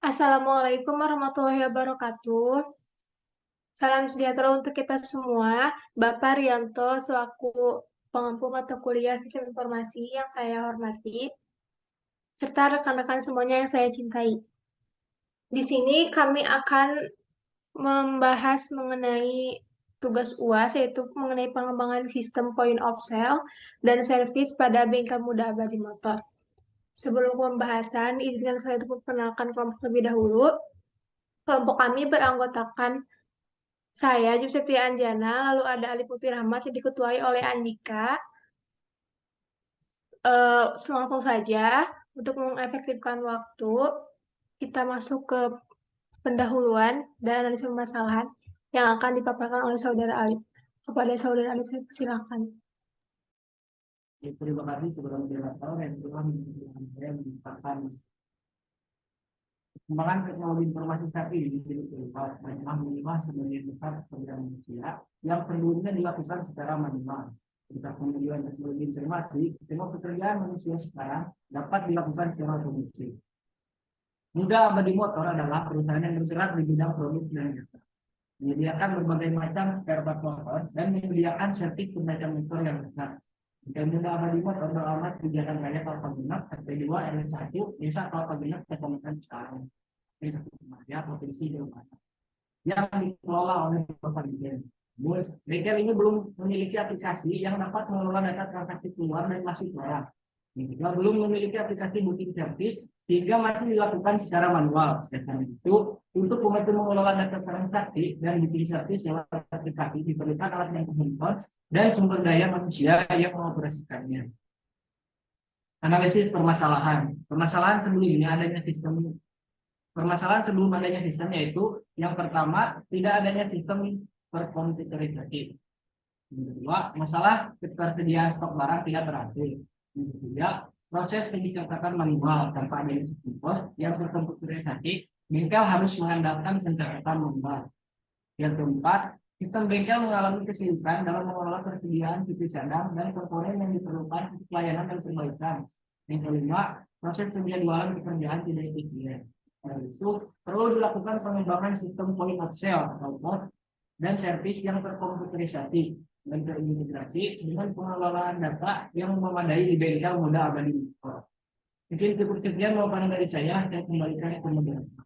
Assalamualaikum warahmatullahi wabarakatuh. Salam sejahtera untuk kita semua. Bapak Rianto selaku pengampu mata kuliah Sistem Informasi yang saya hormati, serta rekan-rekan semuanya yang saya cintai. Di sini kami akan membahas mengenai tugas UAS, yaitu mengenai pengembangan sistem point of sale dan service pada bengkel mudah abadi motor. Sebelum pembahasan, izinkan saya untuk memperkenalkan kelompok terlebih dahulu. Kelompok kami beranggotakan saya, Giuseppe Anjana, lalu ada Ali Putri Rahmat yang diketuai oleh Andika. Langsung saja, untuk mengefektifkan waktu, kita masuk ke pendahuluan dan analisis permasalahan yang akan dipaparkan oleh Saudara Alif. Kepada Saudara Alif, silakan. Ya, terima kasih saudara moderator yang telah mengizinkan saya menceritakan perkembangan teknologi informasi saat ini menjadi berupa banyak minimal sebagian besar pekerjaan manusia yang perlunya dilakukan secara manual. Jika kemudian teknologi informasi, semua pekerjaan manusia sekarang dapat dilakukan secara otomatis. Mudah Abadi Motor adalah perusahaan yang bergerak di bidang produk dan jasa, menyediakan berbagai macam spare part motor dan menyediakan servis bermacam motor yang besar. Dan Mudah Abadi Motor beralamat di Jalan Raya Kelapa Genap, RT2 RW1, Desa Kelapa Genap, Kecamatan Cikarang, Desa Kusumaja, Provinsi Jawa Barat, yang dikelola oleh Bapak Dirjen. Bengkel ini belum memiliki aplikasi yang dapat mengelola data transaksi keluar dan masuk barang. Juga belum memiliki aplikasi booking service sehingga masih dilakukan secara manual. Sekarang itu, untuk membantu mengelola data transaksi dan booking service lewat aplikasi diperlukan alat yang handphone dan sumber daya manusia yang mengoperasikannya. Analisis permasalahan. Permasalahan sebelum adanya sistem yaitu yang pertama, tidak adanya sistem terkomputerisasi. Yang kedua, masalah ketersediaan stok barang tidak teratur. Yang ketiga, proses pencatatan manual tanpa adanya sistem pos yang terkomputerisasi, bengkel harus mengandalkan pencatatan manual. Yang keempat, sistem bengkel mengalami kesulitan dalam mengelola persediaan sisi cadangan dan komponen yang diperlukan untuk pelayanan dan perbaikan. Yang kelima, proses penjadwalan pekerjaan tidak efisien. Oleh itu, perlu dilakukan pengembangan sistem point of sale atau POS dan servis yang terkomputerisasi dan terintegrasi dengan pengelolaan data yang memadai di bengkel mudah abadi motor. Mungkin cukup sekian jawaban dari saya kembalikan ke moderator.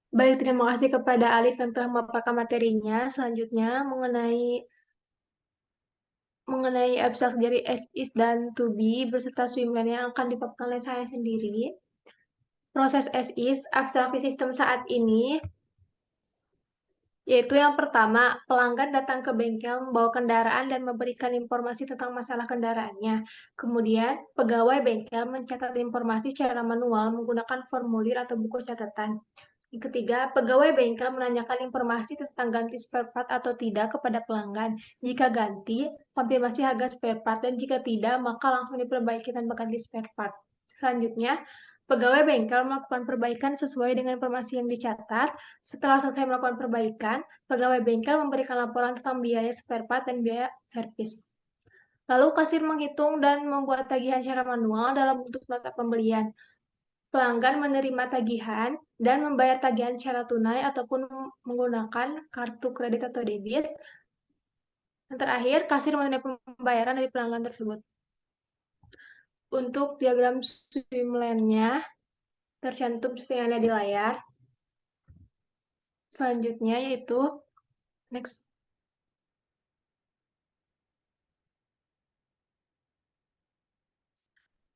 Baik, terima kasih kepada Alif yang telah memaparkan materinya. Selanjutnya, mengenai abstrak dari as is dan to be beserta swimlane yang akan dipaparkan oleh saya sendiri. Proses as is, abstraksi sistem saat ini, yaitu yang pertama, pelanggan datang ke bengkel membawa kendaraan dan memberikan informasi tentang masalah kendaraannya. Kemudian, pegawai bengkel mencatat informasi secara manual menggunakan formulir atau buku catatan. Yang ketiga, pegawai bengkel menanyakan informasi tentang ganti spare part atau tidak kepada pelanggan. Jika ganti, konfirmasi harga spare part, dan jika tidak, maka langsung diperbaiki tanpa ganti spare part. Selanjutnya, pegawai bengkel melakukan perbaikan sesuai dengan informasi yang dicatat. Setelah selesai melakukan perbaikan, pegawai bengkel memberikan laporan tentang biaya spare part dan biaya servis. Lalu kasir menghitung dan membuat tagihan secara manual dalam bentuk nota pembelian. Pelanggan menerima tagihan dan membayar tagihan secara tunai ataupun menggunakan kartu kredit atau debit. Yang terakhir, kasir menerima pembayaran dari pelanggan tersebut. Untuk diagram swimlane-nya tercantum seperti yang ada di layar. Selanjutnya yaitu next.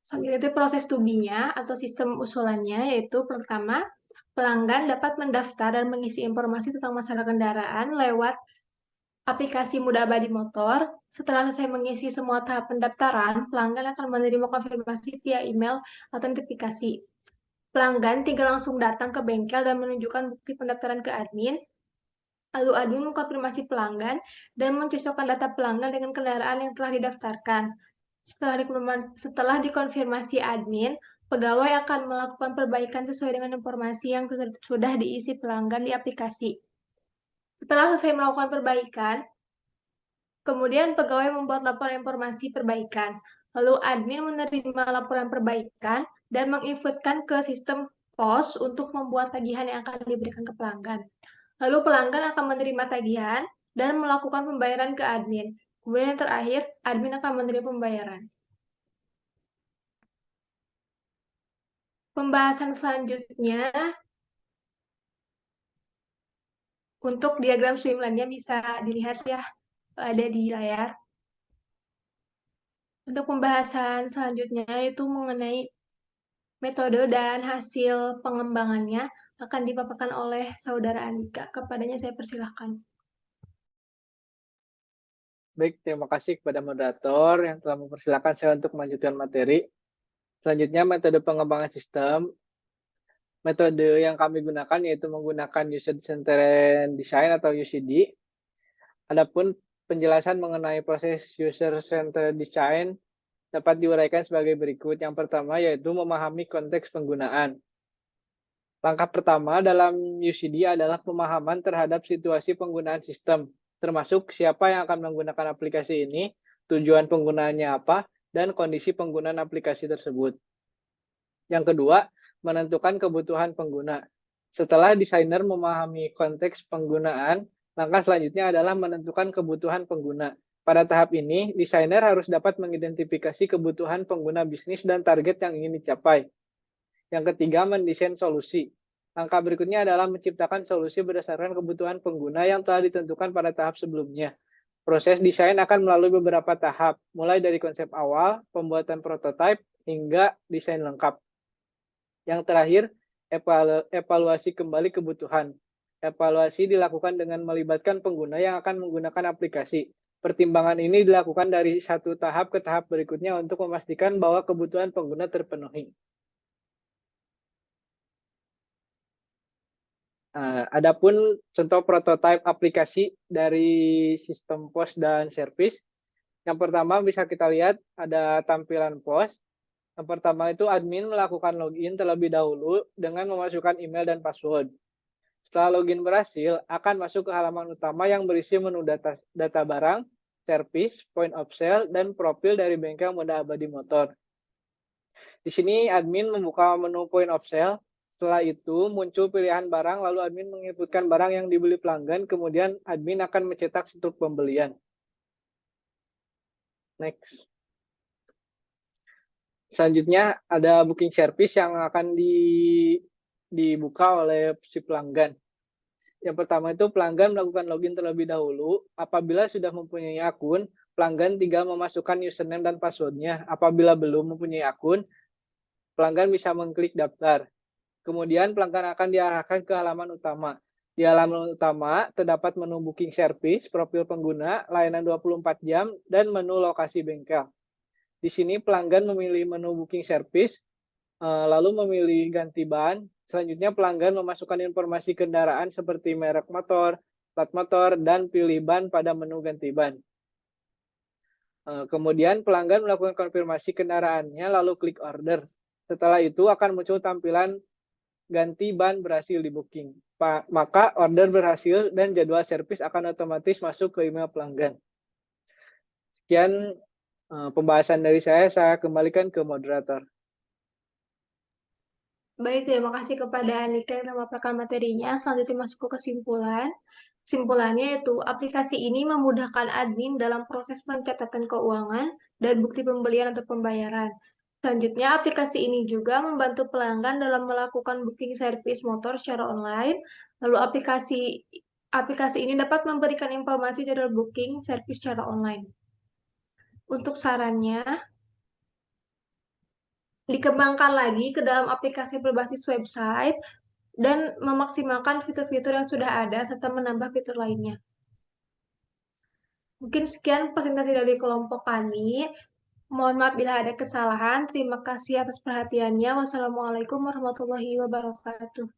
Selanjutnya itu proses to-be-nya atau sistem usulannya, yaitu pertama, pelanggan dapat mendaftar dan mengisi informasi tentang masalah kendaraan lewat aplikasi Mudah Abadi Motor. Setelah selesai mengisi semua tahap pendaftaran, pelanggan akan menerima konfirmasi via email atau notifikasi. Pelanggan tinggal langsung datang ke bengkel dan menunjukkan bukti pendaftaran ke admin. Lalu admin mengkonfirmasi pelanggan dan mencocokkan data pelanggan dengan kendaraan yang telah didaftarkan. Setelah dikonfirmasi admin, pegawai akan melakukan perbaikan sesuai dengan informasi yang sudah diisi pelanggan di aplikasi. Setelah selesai melakukan perbaikan, kemudian pegawai membuat laporan informasi perbaikan. Lalu admin menerima laporan perbaikan dan menginputkan ke sistem pos untuk membuat tagihan yang akan diberikan ke pelanggan. Lalu pelanggan akan menerima tagihan dan melakukan pembayaran ke admin. Kemudian yang terakhir, admin akan menerima pembayaran. Pembahasan selanjutnya untuk diagram streamline-nya bisa dilihat ya, ada di layar. Untuk pembahasan selanjutnya itu mengenai metode dan hasil pengembangannya akan dipaparkan oleh Saudara Andika. Kepadanya saya persilahkan. Baik, terima kasih kepada moderator yang telah mempersilahkan saya untuk melanjutkan materi. Selanjutnya, metode pengembangan sistem. Metode yang kami gunakan yaitu menggunakan User Centered Design atau UCD. Adapun penjelasan mengenai proses User Centered Design dapat diuraikan sebagai berikut. Yang pertama yaitu memahami konteks penggunaan. Langkah pertama dalam UCD adalah pemahaman terhadap situasi penggunaan sistem, termasuk siapa yang akan menggunakan aplikasi ini, tujuan penggunaannya apa, dan kondisi penggunaan aplikasi tersebut. Yang kedua, menentukan kebutuhan pengguna. Setelah desainer memahami konteks penggunaan, langkah selanjutnya adalah menentukan kebutuhan pengguna. Pada tahap ini, desainer harus dapat mengidentifikasi kebutuhan pengguna bisnis dan target yang ingin dicapai. Yang ketiga, mendesain solusi. Langkah berikutnya adalah menciptakan solusi berdasarkan kebutuhan pengguna yang telah ditentukan pada tahap sebelumnya. Proses desain akan melalui beberapa tahap, mulai dari konsep awal, pembuatan prototipe, hingga desain lengkap. Yang terakhir, evaluasi kembali kebutuhan. Evaluasi dilakukan dengan melibatkan pengguna yang akan menggunakan aplikasi. Pertimbangan ini dilakukan dari satu tahap ke tahap berikutnya untuk memastikan bahwa kebutuhan pengguna terpenuhi. Adapun contoh prototipe aplikasi dari sistem POS dan service. Yang pertama bisa kita lihat ada tampilan POS. Yang pertama itu admin melakukan login terlebih dahulu dengan memasukkan email dan password. Setelah login berhasil, akan masuk ke halaman utama yang berisi menu data barang, service, point of sale, dan profil dari bengkel Moda Abadi Motor. Di sini admin membuka menu point of sale. Setelah itu muncul pilihan barang, lalu admin menginputkan barang yang dibeli pelanggan, kemudian admin akan mencetak struk pembelian. Next. Selanjutnya ada booking service yang akan dibuka oleh si pelanggan. Yang pertama itu pelanggan melakukan login terlebih dahulu. Apabila sudah mempunyai akun, pelanggan tinggal memasukkan username dan passwordnya. Apabila belum mempunyai akun, pelanggan bisa mengklik daftar. Kemudian pelanggan akan diarahkan ke halaman utama. Di halaman utama terdapat menu booking service, profil pengguna, layanan 24 jam, dan menu lokasi bengkel. Di sini pelanggan memilih menu booking service, lalu memilih ganti ban. Selanjutnya pelanggan memasukkan informasi kendaraan seperti merek motor, plat motor, dan pilih ban pada menu ganti ban. Kemudian pelanggan melakukan konfirmasi kendaraannya, lalu klik order. Setelah itu akan muncul tampilan ganti ban berhasil di booking. Maka order berhasil dan jadwal servis akan otomatis masuk ke email pelanggan. Sekian pembahasan dari saya kembalikan ke moderator. Baik, terima kasih kepada Andika yang memaparkan materinya. Selanjutnya masuk ke kesimpulan. Kesimpulannya yaitu aplikasi ini memudahkan admin dalam proses pencatatan keuangan dan bukti pembelian atau pembayaran. Selanjutnya, aplikasi ini juga membantu pelanggan dalam melakukan booking servis motor secara online. Lalu aplikasi ini dapat memberikan informasi jadwal booking servis secara online. Untuk sarannya, dikembangkan lagi ke dalam aplikasi berbasis website dan memaksimalkan fitur-fitur yang sudah ada serta menambah fitur lainnya. Mungkin sekian presentasi dari kelompok kami. Mohon maaf bila ada kesalahan. Terima kasih atas perhatiannya. Wassalamualaikum warahmatullahi wabarakatuh.